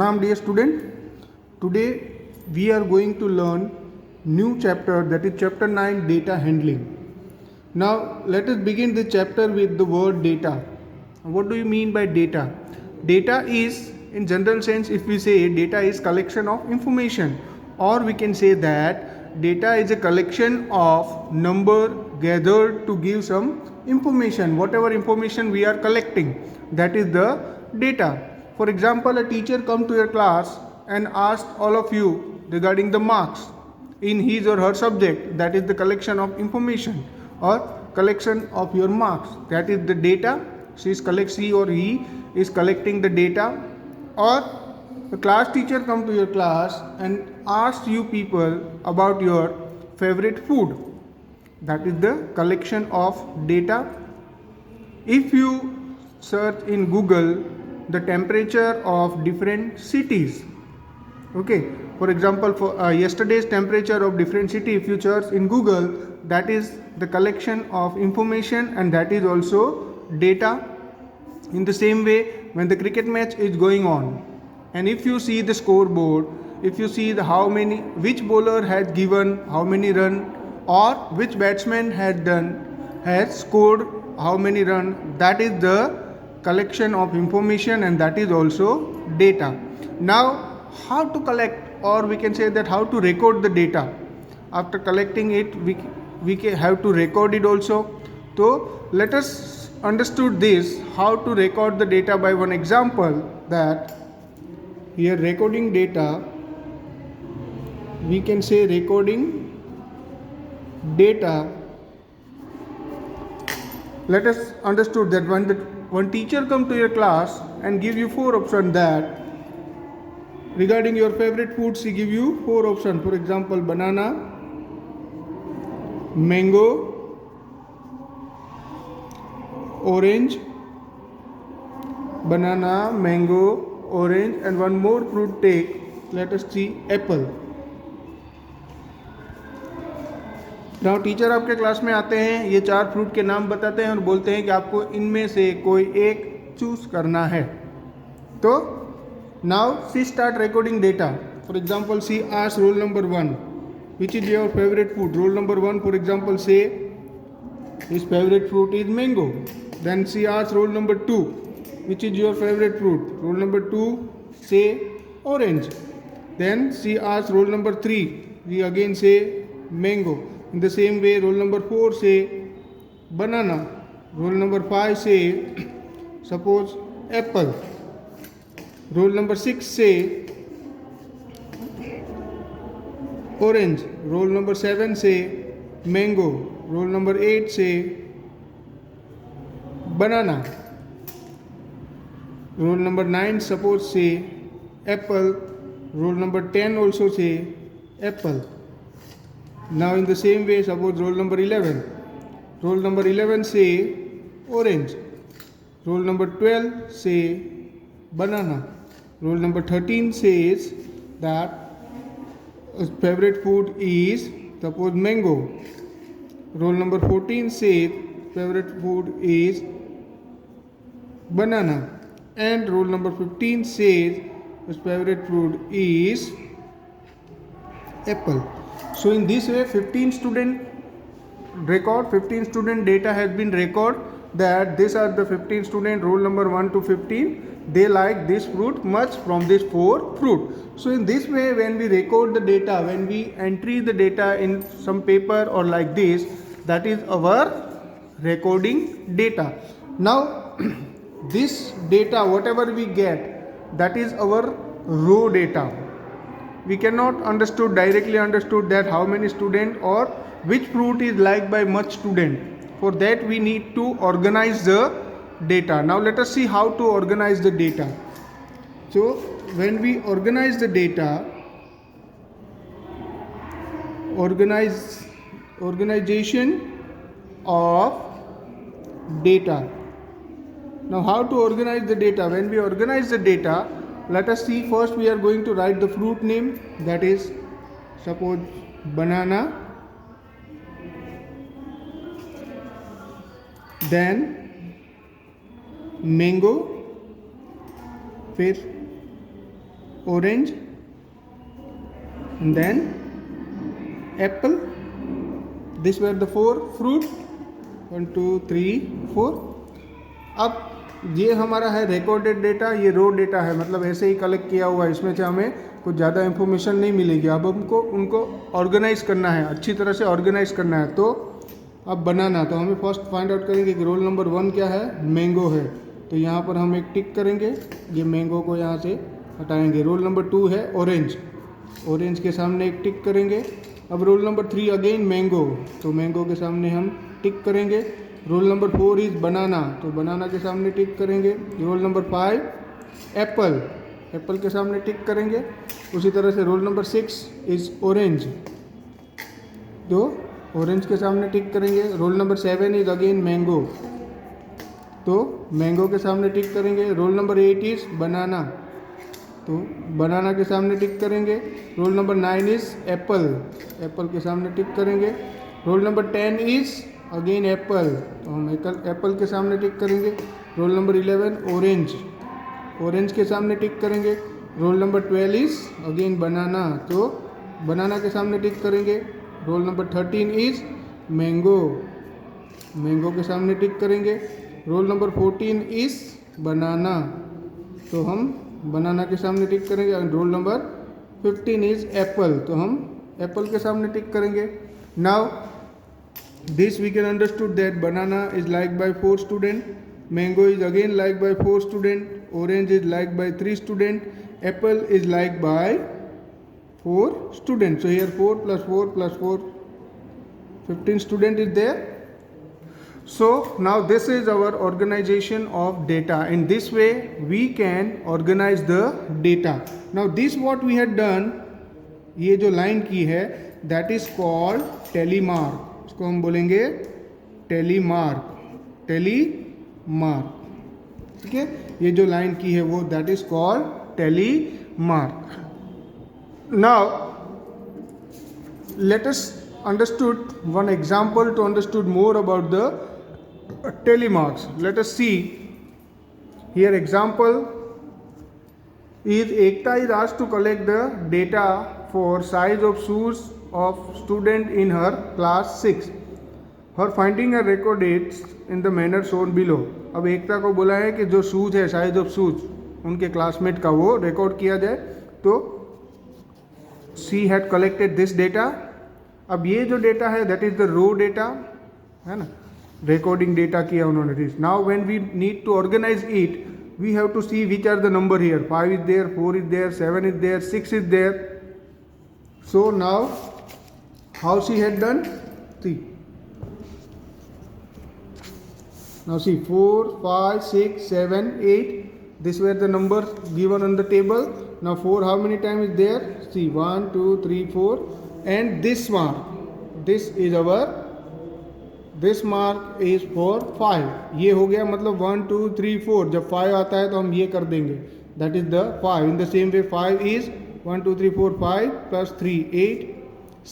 Pranam dear student. Today we are going to learn new chapter, that is chapter 9, data handling. Now let us begin the chapter with the word data. What do you mean by data? Data is, in general sense, if we say data is collection of information, or we can say that data is a collection of number gathered to give some information. Whatever information we are collecting, that is the data. For example, a teacher come to your class and asked all of you regarding the marks in his or her subject, that is the collection of information or collection of your marks, that is the data. She or he is collecting the data. Or the class teacher come to your class and ask you people about your favorite food, that is the collection of data. If you search in Google the temperature of different cities, okay, for example, for yesterday's temperature of different city, if you search in Google, that is the collection of information and that is also data. In the same way, when the cricket match is going on and if you see the scoreboard, if you see the which bowler has given how many run or which batsman has scored how many run, that is the collection of information and that is also data. Now how to collect, or we can say that how to record the data. After collecting it, we have to record it also. So let us understood this, how to record the data, by one example, that here recording data, we can say recording data. Let us understood that when one teacher come to your class and give you 4 options, that regarding your favorite foods, he give you 4 options. For example, banana, mango, orange, banana, mango, orange, and one more fruit take. Let us see, apple. now teacher आपके class में आते हैं, ये 4 fruit के नाम बताते हैं और बोलते हैं कि आपको इनमें से कोई एक चूज करना है. तो now she start recording data. For example, she ask roll number 1 which is your favorite food. Roll number 1, for example, say his favorite fruit is mango. Then she asks roll number 2, which is your favorite fruit. Roll number 2 say orange. Then she asks roll number 3, we again say mango. In the same way, roll number 4 say banana. Roll number 5 say suppose apple. Roll number 6 say orange. Roll number 7 say mango. Roll number 8 say banana. Roll number 9 suppose say apple. Roll number 10 also say apple. Now in the same way, suppose roll number 11. Roll number 11 say orange. Roll number 12 say banana. Roll number 13 says that his favorite food is suppose mango. Roll number 14 says favorite food is banana. And roll number 15 says his favorite food is apple. So in this way, 15 student data has been recorded, that these are the 15 student, roll number 1 to 15, they like this fruit much from this 4 fruit. So in this way, when we record the data, when we entry the data in some paper or like this, that is our recording data. Now this data, whatever we get, that is our raw data. We cannot directly understood that how many student or which fruit is liked by much student. For that we need to organize the data. Now let us see how to organize the data. So when we organize the data, organization of data. Now how to organize the data? When we organize the data, let us see, first we are going to write the fruit name, that is suppose banana. Then mango, फिर orange, and then apple. These were the 4 fruit. 1 2 3 4. अब ये हमारा है recorded data, ये रो data है, मतलब ऐसे ही collect किया हुआ है, इसमें से हमें कुछ ज़्यादा इन्फॉर्मेशन नहीं मिलेगी। अब हमको उनको ऑर्गेनाइज करना है, अच्छी तरह से ऑर्गेनाइज करना है। तो अब बनाना, तो हमें फर्स्ट फाइंड आउट करेंगे कि रोल नंबर 1 क्या है, मैंगो है, तो यहाँ पर हम एक टिक करेंगे, ये मैंगो को यहाँ से हटाएंगे। रोल नंबर 2 है ऑरेंज, ऑरेंज के सामने एक टिक करेंगे। अब रोल नंबर 3 अगेन मैंगो, तो मैंगो के सामने हम टिक करेंगे। रोल नंबर 4 इज़ बनाना, तो बनाना के सामने टिक करेंगे। रोल नंबर 5 एप्पल, एप्पल के सामने टिक करेंगे। उसी तरह से रोल नंबर 6 इज़ ऑरेंज, तो ऑरेंज के सामने टिक करेंगे। Roll number 7 is again mango, तो मैंगो के सामने टिक करेंगे। रोल नंबर 8 इज़ बनाना, तो बनाना के सामने टिक करेंगे। Roll number 9 is Apple, Apple के सामने टिक करेंगे। Roll number 10 is again Apple, तो हम एप्पल के सामने टिक करेंगे। रोल नंबर 11 ऑरेंज, ऑरेंज के सामने टिक करेंगे। रोल नंबर 12 इज़ अगेन बनाना, तो बनाना के सामने टिक करेंगे। Roll number 13 is mango, mango के सामने टिक करेंगे। रोल नंबर 14 इज़ बनाना, तो हम बनाना के सामने टिक करेंगे। And roll number 15 is Apple, तो हम एप्पल के सामने टिक करेंगे। Now this we can understood that banana is liked by 4 student, mango is again liked by 4 student, orange is liked by 3 student, apple is liked by 4 student. So here 4 plus 4 plus 4, 15 student is there. So now this is our organization of data. In this way we can organize the data. Now this what we had done, ये जो line की है that is called टेलीमार्क, इसको हम बोलेंगे टेलीमार्क, टेलीमार्क, ठीक है। ये जो लाइन की है वो that is called tally mark. Now let us understood one example to understood more about the tally marks. Let us see here example is Ekta is asked to collect the data for size of shoes of student in her class 6. Her finding are recorded in the manner shown below. अब एकता को बोला है कि जो shoes है, size of shoes उनके classmate का, वो रिकॉर्ड किया जाए। तो she had collected this data. अब ये जो डेटा है that is the raw data, है ना, रिकॉर्डिंग डेटा किया उन्होंने। Now when we need to organise it, we have to see which are the number here. 5 is there, 4 is there, 7 is there, 6 is there. So now how she had done? See, now see 4 5 6 7 8, these were the numbers given on the table. Now 4 how many times is there? See 1 2 3 4, and this mark, this is our, this mark is for 5। ये हो गया, मतलब 1 2 3 4, जब 5 आता है तो हम ये कर देंगे, that is the 5। In the same way 5 is 1 2 3 4 5 plus 3 8,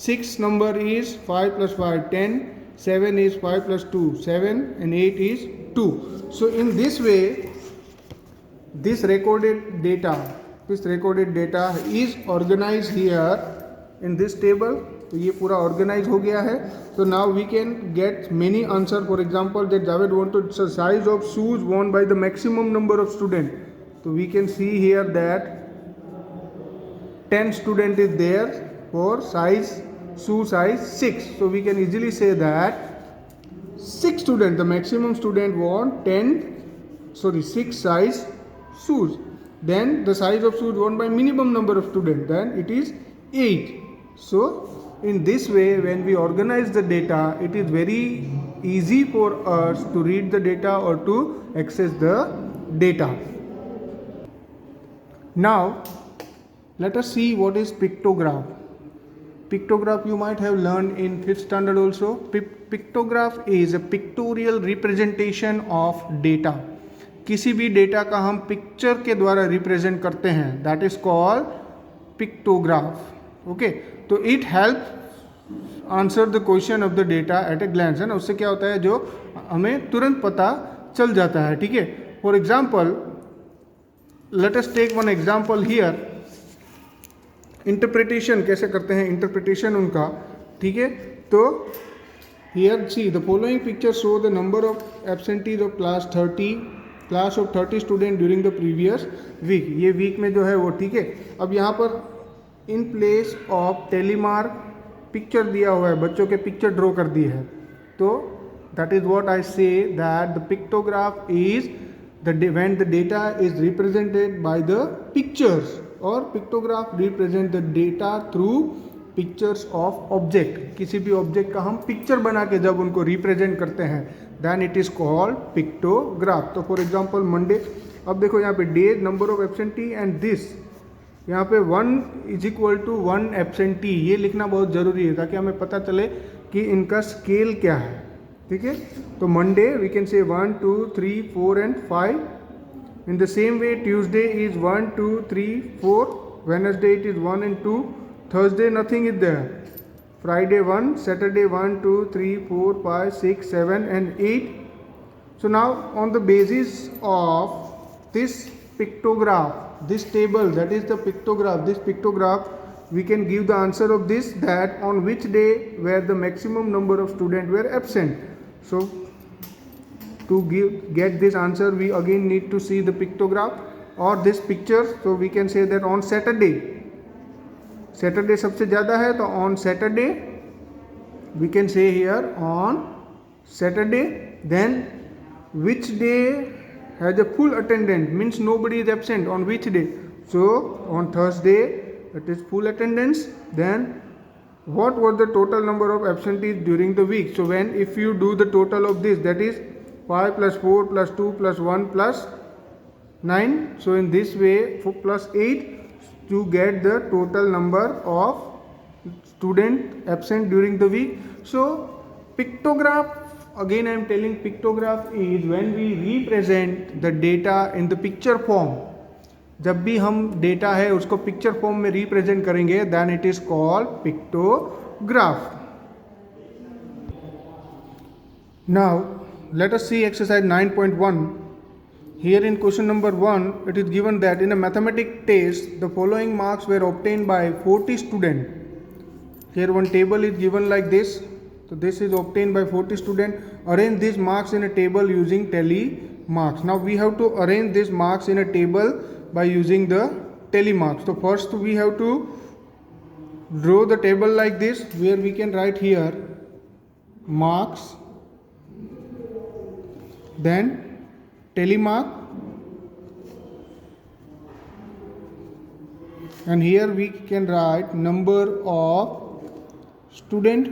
6 number is 5 plus 5 10, 7 is 5 plus 2 7, and 8 is 2. So in this way this recorded data is organized here in this table. तो ये पूरा ऑर्गेनाइज हो गया है। तो now we can get many answer. For example that Javed wanted size of shoes worn by the maximum number of student, तो we can see here that 10 student is there for size shoe size 6. So we can easily say that 6 student, the maximum student want 6 size shoes. Then the size of shoes worn by minimum number of student, then it is 8. So in this way when we organize the data, it is very easy for us to read the data or to access the data. Now let us see what is pictograph. Pictograph you might have learned in 5th standard also. Pictograph is a pictorial representation of data. किसी भी data का हम picture के द्वारा represent करते हैं, that is called pictograph. Okay, तो it help answer the question of the data at a glance, है ना। उससे क्या होता है, जो हमें तुरंत पता चल जाता है, ठीक है। For example let us take one example here. Interpretation कैसे करते हैं, इंटरप्रिटेशन उनका, ठीक है। तो here see the following picture show the number of absentees of class of 30 student during the previous week. ये वीक में जो है वो, ठीक है। अब यहाँ पर in place of tally mark picture दिया हुआ है, बच्चों के पिक्चर ड्रॉ कर दी है। तो that is what I say that the pictograph is when the data is represented by the pictures, और pictograph represent the data through pictures of object. किसी भी ऑब्जेक्ट का हम पिक्चर बना के जब उनको रिप्रेजेंट करते हैं then it is called pictograph. तो फॉर एग्जांपल मंडे, अब देखो यहाँ पे days, number of absentee and this, यहाँ पे 1 इज इक्वल टू 1 एब्सेंटी, ये लिखना बहुत ज़रूरी है ताकि हमें पता चले कि इनका स्केल क्या है, ठीक है। तो Monday we can say 1 2 3 4 and 5। In the same way Tuesday is 1 2 3 4, Wednesday it is 1 and 2, Thursday nothing is there, Friday 1, Saturday 1 2 3 4 5 6 7 and 8। So now on the basis of this pictograph, this table, that is the pictograph, this pictograph, we can give the answer of this, that on which day where the maximum number of students were absent. So to get this answer we again need to see the pictograph or this picture. So we can say that on Saturday सबसे ज़्यादा है, तो on Saturday we can say here on Saturday, then which day has a full attendance, means nobody is absent on which day. So on Thursday it is full attendance. Then what was the total number of absentees during the week? So when if you do the total of this, that is 5 plus 4 plus 2 plus 1 plus 9. So in this way 4 plus 8 to get the total number of student absent during the week. So pictograph, again I am telling, pictograph is when we represent the data in the picture form. जब भी हम data है उसको picture form में represent करेंगे then it is called pictograph. Now let us see exercise 9.1। Here in question number 1 it is given that in a mathematics test the following marks were obtained by 40 students. Here one table is given like this. So this is obtained by 40 students. Arrange these marks in a table using tally marks. Now we have to arrange these marks in a table by using the tally marks. So first we have to draw the table like this, where we can write here marks, then tally mark, and here we can write number of student.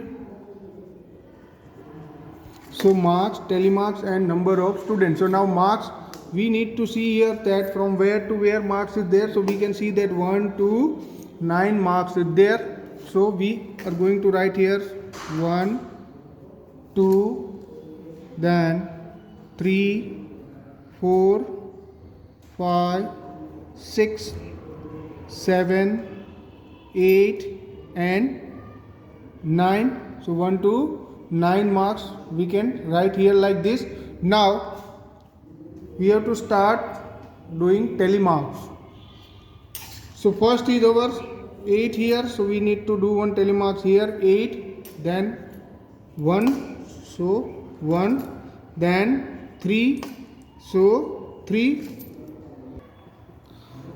So marks, tally marks and number of students. So now marks, we need to see here that from where to where marks is there. So we can see that 1 to 9 marks is there. So we are going to write here 1 2, then 3 4 5 6 7 8 and 9. So 1 to 9 marks we can write here like this. Now we have to start doing tally marks. So first is our 8 here, so we need to do one tally marks here 8, then 1, so 1, then 3, so 3.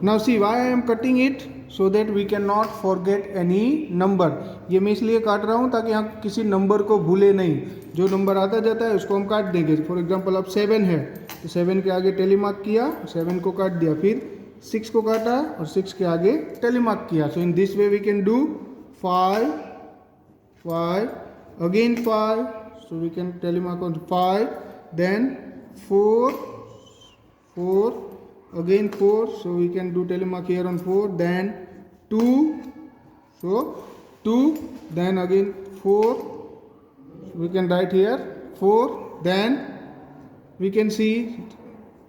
Now see why I am cutting it, so that we cannot forget any number. ये मैं इसलिए काट रहा हूँ ताकि हम किसी number को भूले नहीं, जो नंबर आता जाता है उसको हम काट देंगे। फॉर एग्जांपल अब 7 है तो 7 के आगे टेली मार्क किया, 7 को काट दिया, फिर 6 को काटा और 6 के आगे टेली मार्क किया। So in this way we can do 5 5 again 5, so we can tally mark on 5, then 4 4 again 4, so we can do telemark here on 4, then 2, so 2, then again 4, we can write here 4, then we can see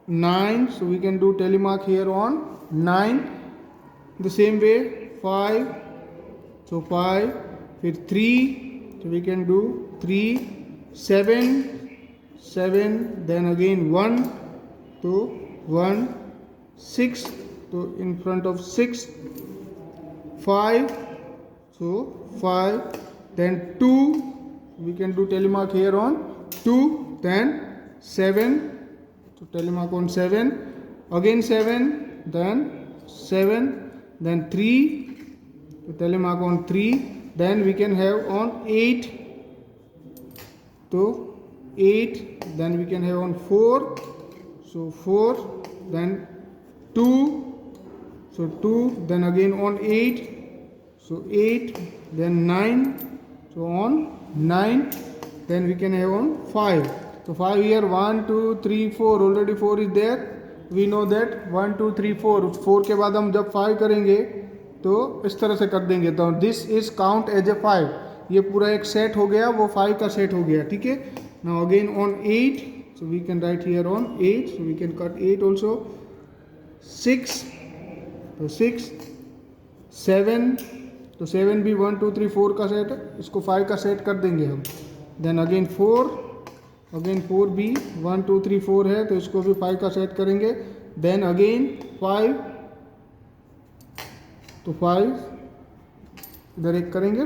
9, so we can do telemark here on 9. The same way 5, so 5, फिर 3, so we can do 3, 7 7, then again 1, so 1, 6, so in front of 6, 5, so 5, then 2, we can do telemark here on 2, then 7, so telemark on 7, again 7, then 7, then 3, so telemark on 3, then we can have on 8, so 8, then we can have on 4, so 4, then 2, so 2, then again on 8, so 8, then 9, so on 9, then we can have on 5, so 5 here, 1 2 3 4, already 4 is there, we know that 1 2 3 4, 4 के बाद हम जब 5 करेंगे तो इस तरह से कर देंगे, तो this is count as a 5, ये पूरा एक सेट हो गया, वो 5 का सेट हो गया, ठीक है। Now again on 8, so we can write here on 8, so we can cut 8 also, 6, तो 6, 7, तो 7 भी 1 2 3 4 का सेट है, इसको 5 का सेट कर देंगे हम, देन अगेन 4, अगेन 4 भी 1 2 3 4 है, तो इसको भी 5 का सेट करेंगे, देन अगेन 5, तो 5 इधर एक करेंगे,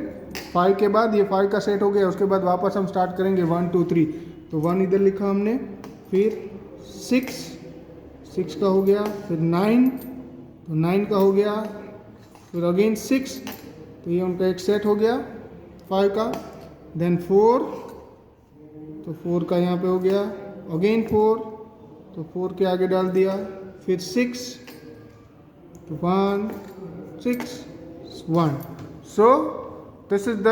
5 के बाद ये 5 का सेट हो गया, उसके बाद वापस हम स्टार्ट करेंगे 1 2 3, तो 1 इधर लिखा हमने, फिर 6, 6 का हो गया, फिर 9, तो 9 का हो गया, फिर अगेन 6, तो ये उनका एक सेट हो गया 5 का, देन 4, तो 4 का यहाँ पे हो गया, अगेन 4, तो 4 के आगे डाल दिया, फिर 6, तो 1 6 1, सो दिस इज द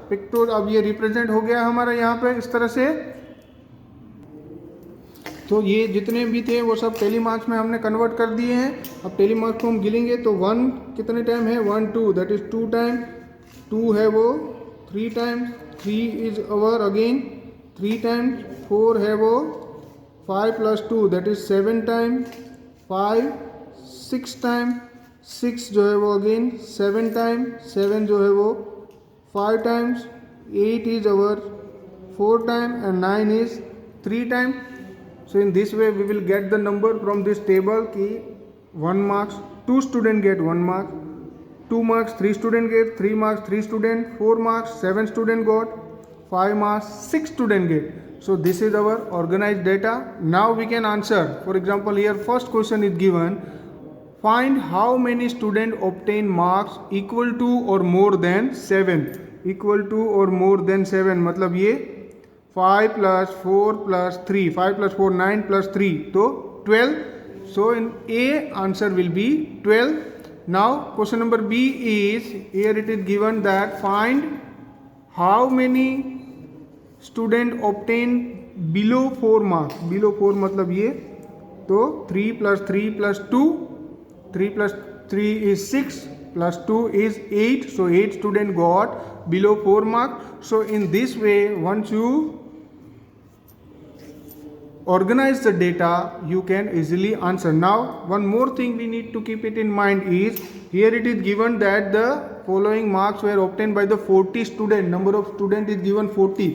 पिक्टोर। अब ये रिप्रेजेंट हो गया हमारा यहाँ पे इस तरह से, तो ये जितने भी थे वो सब टेलीमार्क्स में हमने कन्वर्ट कर दिए हैं। अब टेलीमार्क्स को हम गिनेंगे तो 1 कितने टाइम है, 1 2, दैट इज 2 टाइम, 2 है वो 3 time, 3 is our again 3 time, 4 है वो 5 plus 2 that is 7 time, 5 6 time, 6 जो है वो अगेन 7 टाइम, 7 जो है वो 5 times, 8 is our 4 time and 9 is 3 time. So in this way we will get the number from this table ki 1 marks 2 student get 1 mark, 2 marks 3 student get 3 marks 3 student, 4 marks 7 student got, 5 marks 6 student get. So this is our organized data. Now we can answer. For example, here first question is given, find how many students obtain marks equal to or more than 7. Equal to or more than 7 मतलब ये 5 plus 4 plus 3, 5 plus 4 9 plus 3, तो 12. So in A answer will be 12. Now question number B is, here it is given that find how many student obtain below 4 marks. Below 4 मतलब ये, तो 3 plus 3 plus 2, 3 plus 3 is 6 plus 2 is 8, so 8 student got below 4 marks. So in this way, once you organize the data, you can easily answer. Now one more thing we need to keep it in mind is, here it is given that the following marks were obtained by the 40 student. Number of student is given 40.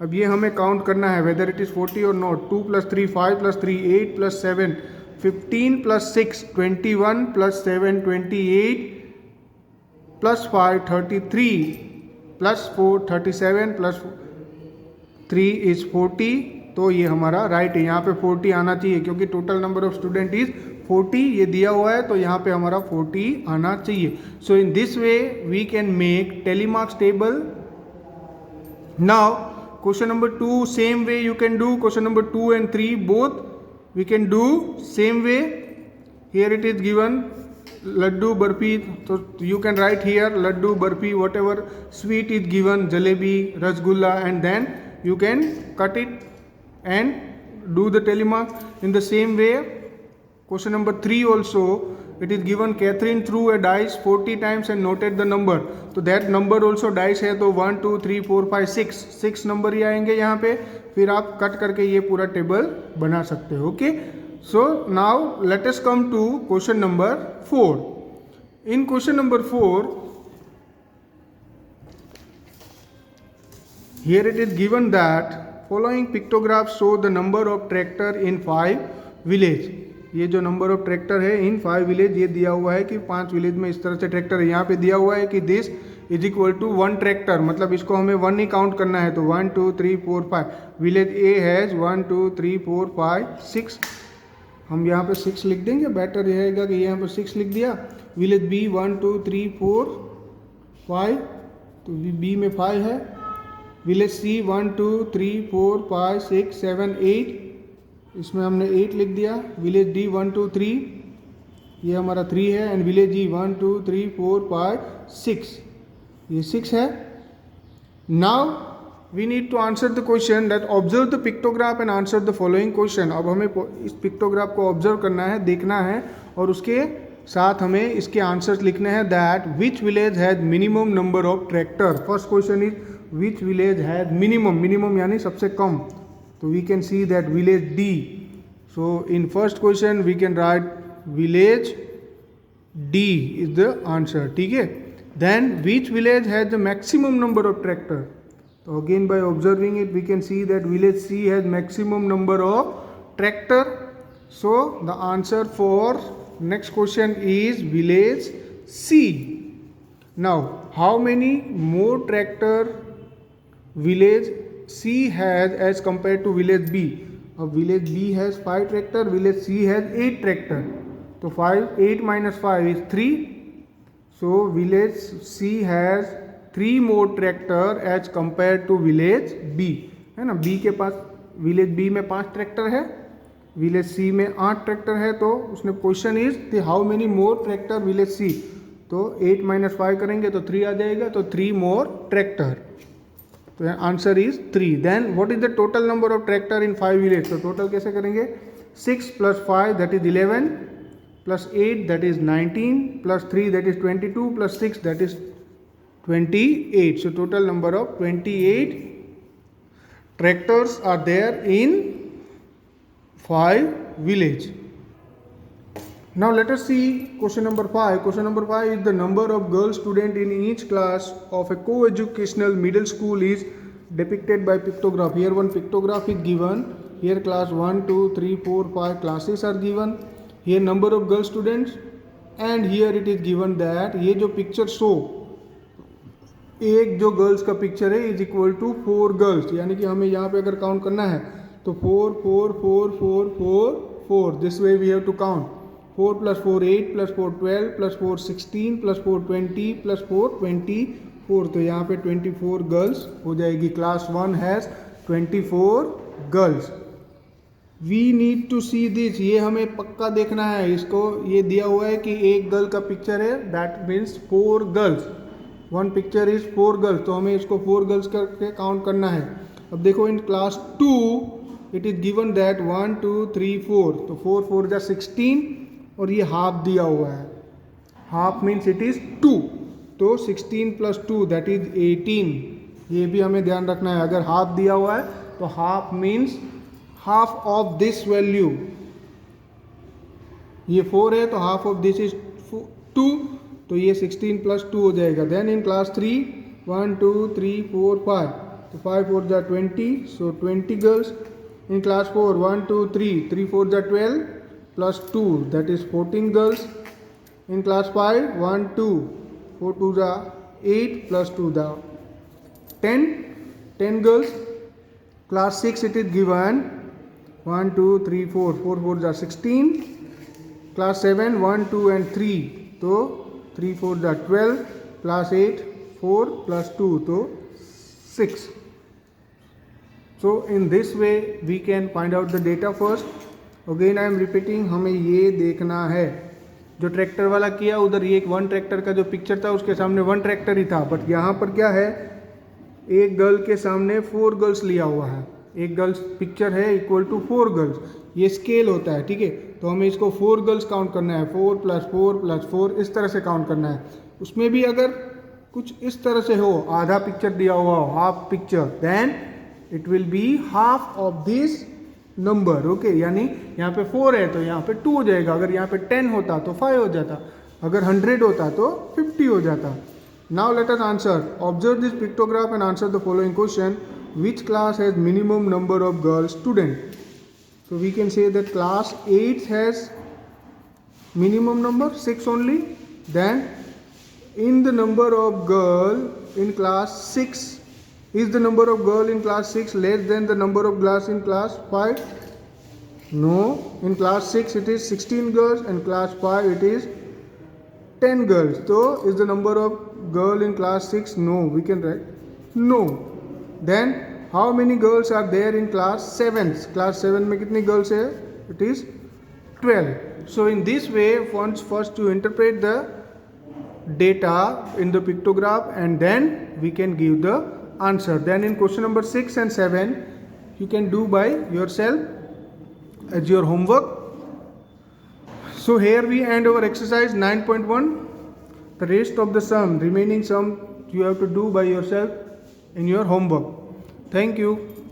अब ये हमें count करना है whether it is 40 or not. 2 plus 3 5 plus 3 8 plus 7 15 plus 6 21 plus 7 28 plus 5 33 plus 4 37 plus 3 is 40. तो ये हमारा right है, यहाँ पे 40 आना चाहिए क्योंकि total number of student is 40, ये दिया हुआ है तो यहाँ पे हमारा 40 आना चाहिए. So in this way we can make tally marks table. Now question number 2 same way you can do. Question number 2 and 3 both we can do same way. Here it is given laddu barfi, so you can write here laddu barfi, whatever sweet is given, jalebi, rasgulla, and then you can cut it and do the telemark. In the same way, question number 3 also, it is given Catherine threw a dice 40 times and noted the number. तो that number also dice है, तो 1 2 3 4 5 6 number ही आएंगे यहाँ पे. फिर आप cut करके ये पूरा टेबल बना सकते हो. Okay, so now let us come to question number 4. In question number 4, here it is given that following pictographs show the number of tractor in 5 village. ये जो नंबर ऑफ ट्रैक्टर है इन 5 village, ये दिया हुआ है कि 5 विलेज में इस तरह से ट्रैक्टर है। यहाँ पे दिया हुआ है कि this is equal to 1 tractor, मतलब इसको हमें 1 ही काउंट करना है। तो 1 2 3 4 5, विलेज ए हैज़ 1 2 3 4 5 6, हम यहाँ पे 6 लिख देंगे, बेटर रहेगा कि यहाँ पे 6 लिख दिया। विलेज बी 1 2 3 4 5, तो बी में 5 है। विलेज सी 1 2 3 4 5 6 7 8, इसमें हमने 8 लिख दिया। विलेज डी 1 2 3, ये हमारा 3 है। एंड विलेज जी 1 2 3 4 5 6, ये 6 है। Now we need to answer the question that observe the pictograph and answer the following question. अब हमें इस पिक्टोग्राफ को ऑब्जर्व करना है, देखना है, और उसके साथ हमें इसके आंसर्स लिखने हैं। That which village has minimum number of tractor. First question is which village has minimum, minimum यानी सबसे कम। तो we can see that village D. So in first question we can write village D is the answer, ठीक है। Then which village has the maximum number of tractor. So again by observing it we can see that village C has maximum number of tractor. So the answer for next question is village C. Now how many more tractor village C has as compared to village B? Village B has 5 tractor, village C has 8 tractor. So 8 minus 5 is 3. So village C has 3 more tractor as compare to village B, है ना। B के पास, village B में 5 tractor है, village सी में 8 tractor है। तो उसने question is how many more tractor village C. तो 8 माइनस 5 करेंगे तो 3 आ जाएगा, तो 3 मोर ट्रैक्टर। तो answer is 3। Then what is the total number of tractor in 5 village. तो टोटल कैसे करेंगे, 6 + 5 that is 11, + 8 that is 19, + 3 that is 22, + 6 that is 28. So total number of 28 tractors are there in 5 village. Now let us see question number 5. Question number 5 is the number of girl student in each class of a co-educational middle school is depicted by pictograph. Here one pictograph is given. Here class 1 2 3 4 5 classes are given. Here number of girl students, and here it is given that ये जो picture show, एक जो girls का picture है is equal to 4 girls, यानी कि हमें यहाँ पे अगर काउंट करना है तो 4 4 4 4 4 4, this way we have to count. 4 + 4 8, + 4 12, + 4 16, + 4 20, + 4 24। तो यहाँ पे 24 गर्ल्स हो जाएगी। Class 1 has 24 girls. We need to see this, ये हमें पक्का देखना है। इसको ये दिया हुआ है कि एक गर्ल का पिक्चर है, that means 4 girls. 1 picture is 4 girls, तो हमें इसको 4 गर्ल्स करके काउंट करना है। अब देखो in class 2 it is given that 1 2 3 4, तो 4 4 जा 16, और ये हाफ दिया हुआ है, हाफ मीन्स इट इज 2, तो 16 + 2 दैट इज 18। ये भी हमें ध्यान रखना है, अगर हाफ दिया हुआ है तो half means half of this value. ये 4 है तो हाफ ऑफ दिस इज 2, तो ये 16 + 2 हो जाएगा। देन इन क्लास 3 1 2 3 4 5, तो 5 4 जा 20, सो 20 गर्ल्स। इन क्लास 4 1 2 3 3 4 जा 12 + 2 that is 14 girls. In class 5 1 2 4 2 जा 8 + 2 जा 10 girls. Class 6 it is given 1 2 3 4 4 4 जा 16। क्लास 7 1 2 and 3, तो 3 4 जा 12, क्लास 8 4 + 2 तो 6। So in this way we can find out the data first. Again I am repeating, हमें ये देखना है, जो ट्रैक्टर वाला किया उधर ये एक 1 ट्रैक्टर का जो पिक्चर था उसके सामने 1 ट्रैक्टर ही था, बट यहाँ पर क्या है, एक गर्ल के सामने 4 गर्ल्स लिया हुआ है। एक गर्ल्स पिक्चर है इक्वल टू 4 गर्ल्स, ये स्केल होता है, ठीक है। तो हमें इसको 4 गर्ल्स काउंट करना है, 4 + 4 + 4 इस तरह से काउंट करना है। उसमें भी अगर कुछ इस तरह से हो, आधा पिक्चर दिया हुआ हो, half picture, then it will be half of this number, okay. यानी यहाँ पे 4 है तो यहाँ पे 2 हो जाएगा, अगर यहाँ पे 10 होता तो 5 हो जाता, अगर 100 होता तो 50 हो जाता। Now let us answer. Observe this pictograph and answer the following question. Which class has minimum number of girl students? So we can say that class 8 has Minimum number 6 only. Then in the number of girl in class 6, is the number of girl in class 6 less than the number of girls in class 5? No. In class 6 it is 16 girls and class 5 it is 10 girls. So is the number of girl in class 6? No. We can write no. Then how many girls are there in class 7? Class 7 में कितनी girls है? It is 12. So in this way, first you interpret the data in the pictograph and then we can give the answer. Then in question number 6 and 7 you can do by yourself as your homework. So here we end our exercise 9.1. The rest of the remaining sum you have to do by yourself in your homework. Thank you.